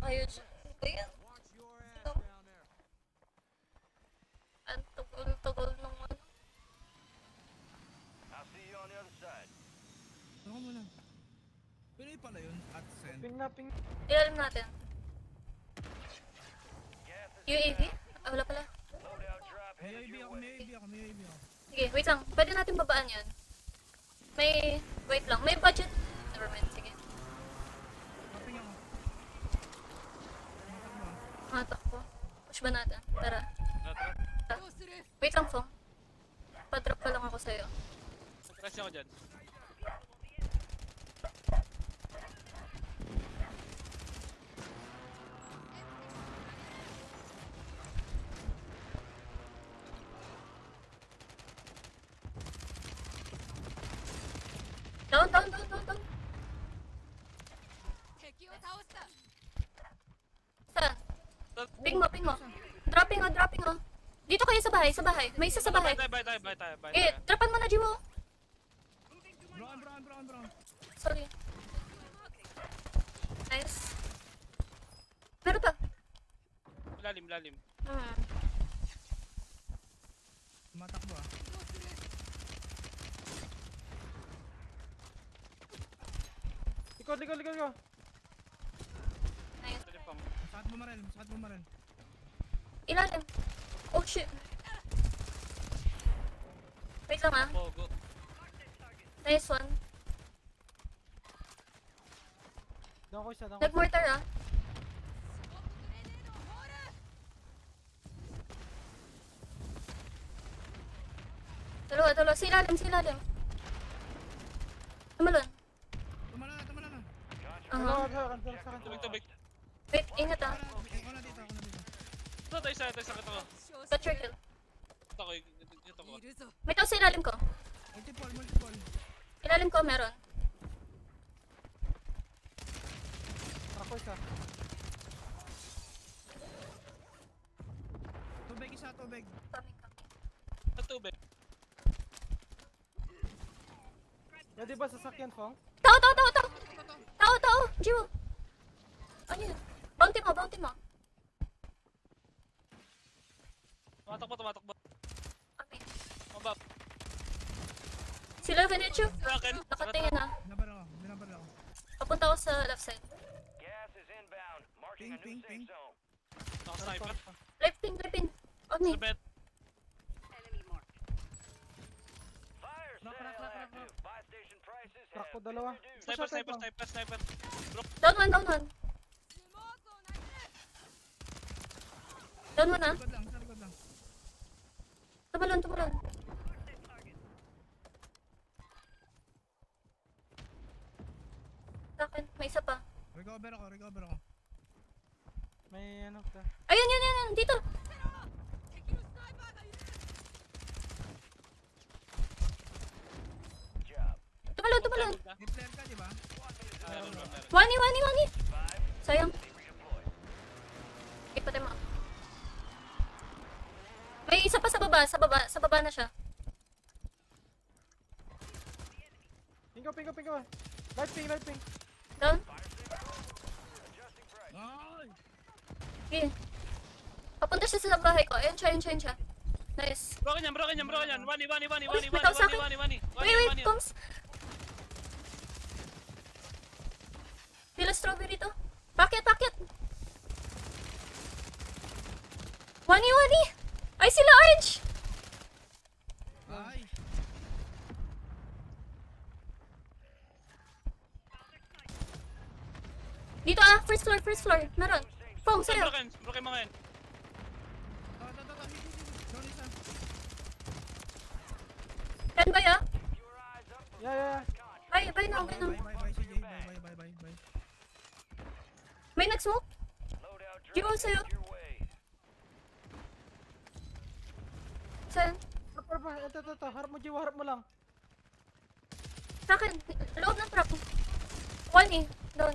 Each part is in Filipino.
kayo dyan. Ayan. Ang tagal nung ano. Ano mo na? Pinoy pala yun at send. Ping. Ilalim natin. UAV? Ah, wala pala. May UAV ako. Sige, wait lang. Pwede natin babaan yan. Wait lang. May budget. Never mind. Sige. Kaping ako. Takbo. Push ba natin? Tara. Tara. Wait lang, Fong. Pa-drop pa lang ako sa'yo. Kasi ako dyan. Down. Saan? Ping mo. Dropping. Dito kayo sa bahay. May isa sa bahay. Bye. Dropan mo na, Jiwo. Brown. Sorry. Nice. Meron pa. Lalim. Tumatakbo ah. Likod ko. Nice. Sakit bumarel. Ilalim. Oh, shit. Wait lang ah. Pogo. Nice one. Down ko isa. Nag-mortar ah. Dalawa. Silalim. Tumalon. Tumala na. Tubig. Wait, ingat ah. Ako na dito. Ito tayo sa kita ko. Got your kill. Ito ko. May tao sa ilalim ko. Multiple. Ilalim ko meron. Ako isa. Tubig. Coming. Sa tubig. Pwede ba sasakyan, Fong? Tao. Jiwo. Ano yun? Bounty mo. Tumatakbo. Okay. Mabab. Sila Venecio. Kraken. Nakatingin na. Binabar ako. Papunta ako sa left side. Ping. Naka-sniper. Left pin. On me. Sa bed. Truck ko dalawa. Sniper. Down one. Down one ah. Sa likod lang. Tumalon. Akin, may isa pa. Recover ako. May ano ka. Ayun, dito. Tumalon. May flare ka, di ba? Wani. Sayang. Ipatay mo. May isa pa sa baba na siya. Ping ko. Light ping. Down. Ay! Okay. Papunta siya sa bahay ko. Ayun siya. Nice. Broken yan. Wani. May tao sa akin. Wait, comes. Pila strawberry to. Packet. Wani. Ay, sila orange. Ay! Dito ah, first floor. Meron. Pong, sa'yo. Broken mga yan. Down isa. Stand by ah. Yeah. Bye now. Bye, CJ. Bye. May nag-smoke? Jiwo sa'yo. Saan? Ito. Harap mo lang. Sa'kin. Loob ng truck. One eh. Down.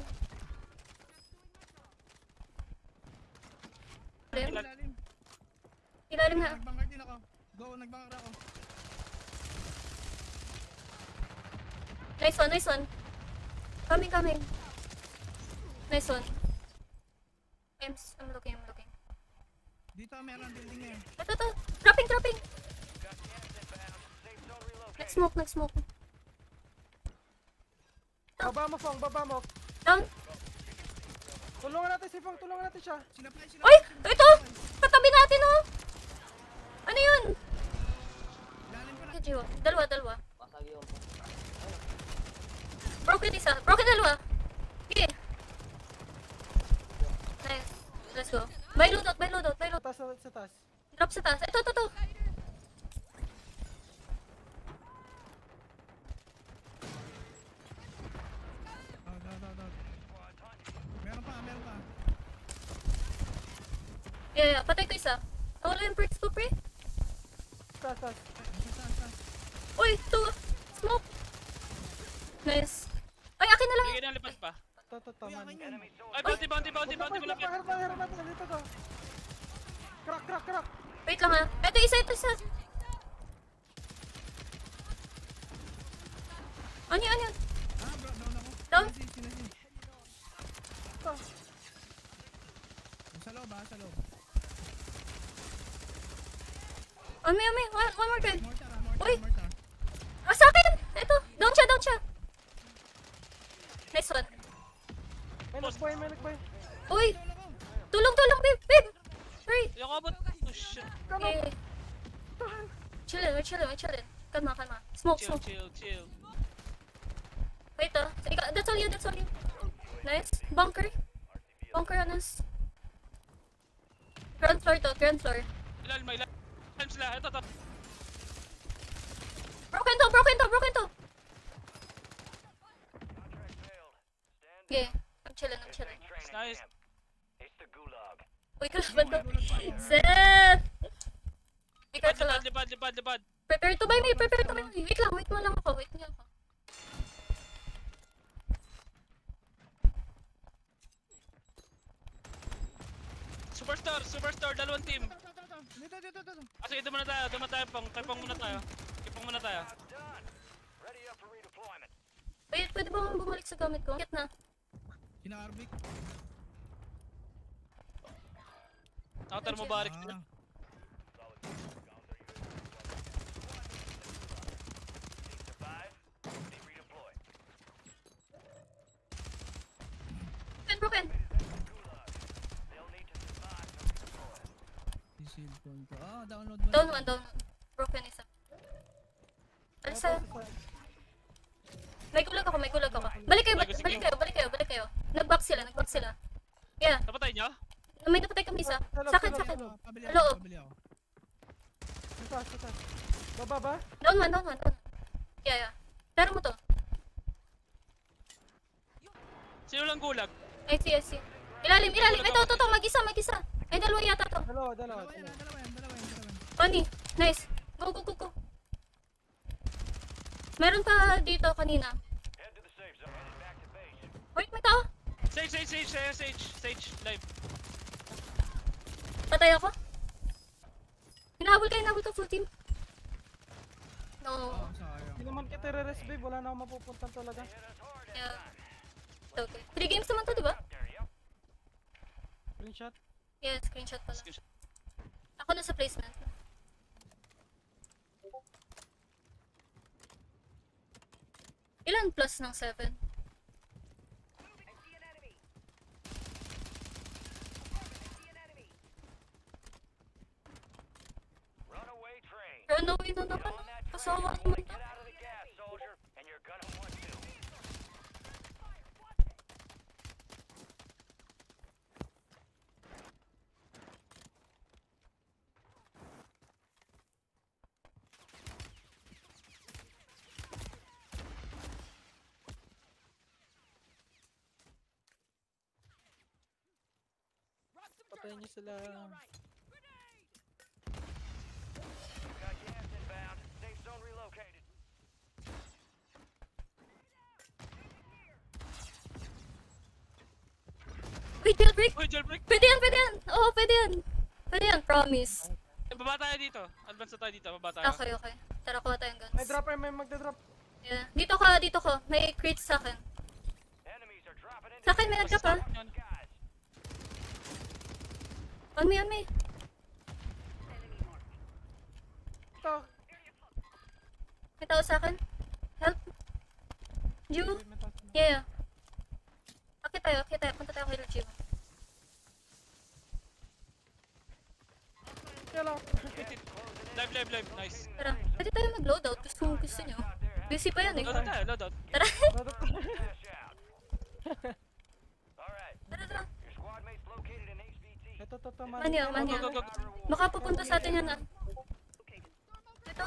Ilalim nga. Nagbangkar din ako. Nagbangkar ako. Nice one. Coming. Nice one. I'm looking. Dito, meron building na yun. Ito. Dropping. Nag-smoke. Baba mo, Fong, baba mo. Down. Tulungan natin si Fong, tulungan natin siya. Sinapay. Uy! Ito! Katabi natin, oh! Ano yun? Lalim ko na. Jiwa. Dalawa. Broken isa. Broken dalawa. Okay. Nice. Let's go. May loadout. Taas sa taas. Drop sa taas. Ito. Down. Meron pa. Yeah. Patay ko isa. Wala yung perks ko, pre. Taas. Taas. Uy, two. Smoke. Nice. Ay, akin na lang. Bigay ng lipas pa. Ito, Uy, man. akin yun. Ay, bounty ko lang. Harap natin. Dito to. Crack. Wait lang ha. Ito isa. Ano yun? Bro, down ako. Down? Sinasi. Ito. Sa loob. Ame. One more gun. Uy. Mortar. Sa akin! Ito. Down siya. Nice one. May nagboy. Uy. Tulong, babe. Hurry. Yung abot. Oh shit. Okay. We're chilling. Kalma. Smoke. Chill. Wait that's all you. Nice. Bunker on us. Ground floor. Ilalim sila. Ito. Broken to. Okay. I'm chilling. Nice. Uy, kalaban to. Seth! Ikaw sa lang. Lipad. Prepare to buy me. Wait mo lang ako. Superstar, dalawang team. Dito. Sige, doon muna tayo, Pong. Kipong muna tayo. Wait, pwede ba akong bumalik sa gamit ko? Kit na. Kina-Arbic. Thermobaric. Broken. Shield point ko. Download mo. Down one. Broken isa. Alsa. May gulag ako. Balik kayo. Nag-back sila. Yeah. Napatay niyo? May napatay kami isa. Sa akin. Pabili Hello. ako. Sa taas. Baba ba? Down one. Yeah. Pero mo to. Sino lang gulag? I see. Ilalim. Ito. Mag-isa. Ay, dalawa yata to. Dalawa. Dalawa yan. Oni. Nice. Go. Meron pa dito kanina. Wait, may tao. Sage, live. Patay ako. Hinahabol ka full team. No. Sayang. Hindi naman kita re-rest, babe. Wala na akong mapupuntan talaga. Yeah. Okay. 3 games naman to, diba? Clean shot. Yeah, screenshot pala. Ako na sa placement. Ilan plus ng 7? Runaway na naman. Kasawa naman to. Patayin niyo sila. Wait, jailbreak? Uy, jailbreak. Pwede yan! Oo, pwede yan, promise. Baba tayo dito. Advance na tayo dito. Baba tayo. Okay. Tara, kuha tayong guns. May dropper, may magda-drop. Yeah. Dito ko. May crates sa akin. Sa akin may nag-drop ha. On me, on me. Ito. May tao sa akin. Help. Ju. May taas na. Yeah. Okay tayo. Punta tayo kay Ju. Yan lang. Live. Nice. Tara, pwede tayo mag-loadout. Gusto nyo. Busy pa yan eh. Loadout tayo, loadout. Tara. Product. Tara. Ito, Manya. Go. Baka pupunta sa atin yan ah. Ito.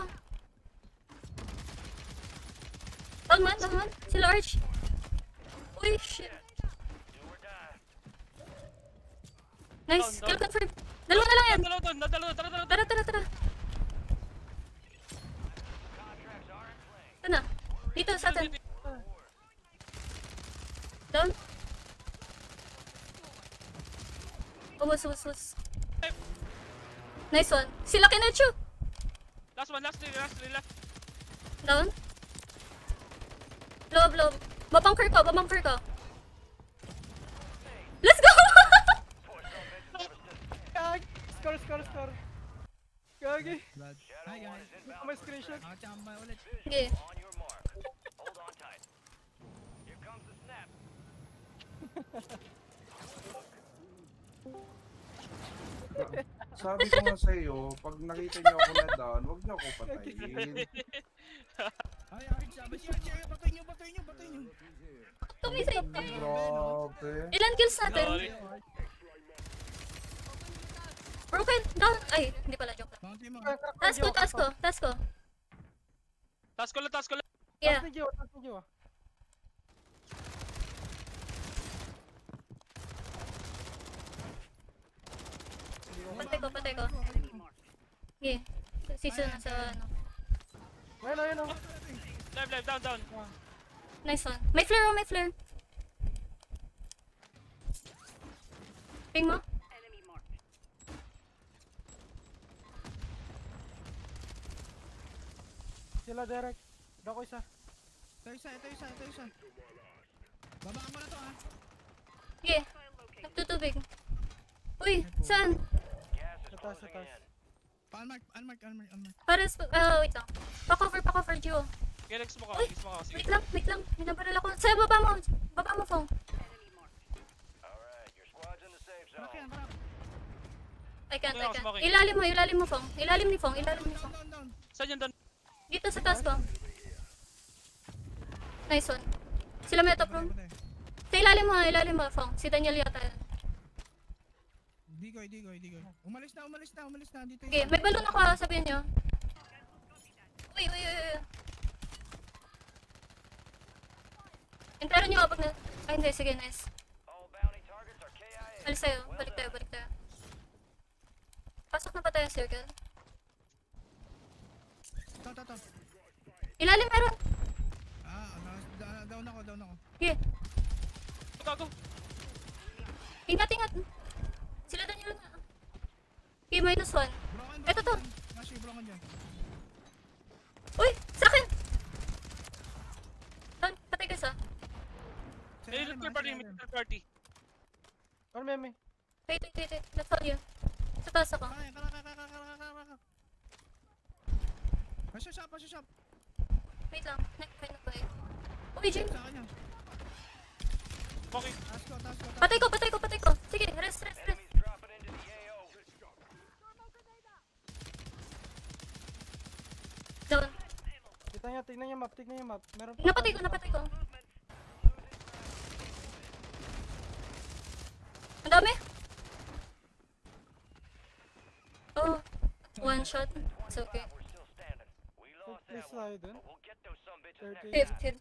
Down man. Si Large. Uy, shit. Nice, Down. kill confirm. Dalawa na lang yan. Nadalo. Tara. Ito na. Dito sa atin. Down. Oh, was. Nice one. Sila Kinachu. Last three left. Down. Blow. Babangker ko. Let's go! Gag. Score. Gagi. Blood. Hi guys. Gusto ko may screenshot. Nakachamba ulit. Okay. Sabi ko nga sa iyo, pag nakita niyo ako na down, huwag niyo ako patayin. Ay, sabi siya. Batoy niyo. Tumisave tayo. Grabe. Ilan kills natin? Sorry. Broken. Down. Ay, hindi pala. Joke lang. Bounty mo. Task ko. Task ko lang. Yeah. Taas ni Gio. Patay ko. Okay. Season na sa ano. Ayun. Live, down. Nice one. May flare. Ping mo? Sila Derek. Dako isa. Ito isa. Babaan mo na to, ha? Okay. Nagtutubig. Uy, saan? Sa taas. Unmark. Para wait lang. Back over, Gio. Okay, next mo ka. Sige. Wait lang. Minabaril ako. Sa'yo, baba mo, phone. Mark. I can't. Smoking. Ilalim mo, phone. Ilalim ni phone. Down. Saan yan doon? Dito sa taas ko. Nice one. Sila may top room. Sa ilalim mo, phone. Si Daniel yata yan. Digoy. Umalis na. Dito Okay, may balon ako, sabihin nyo. Uy. Entero nyo kapag na... Ay, hindi. Sige, nice. Alis tayo. Balik tayo. Pasok na pa tayo circle. To. Ilalim meron. Down ako. Okay. Go. Ingat. Sila Daniel na. Okay, -1. Ito to. Masih broken dyan. Uy, sa akin! Patay ka sa. Third party. Or meme. Wait. Let's hold you. Sa taas ako. Kara. Pasya shop. Wait lang. Next na. Uy, Jim. Sa kanya. Okay. Taas ko. Patay ko. Sige, rest. Down. Tignan niya map. Meron Napatay ko. Ang dami. Oh, one shot. It's okay. Please slide dun. 30. Fifth.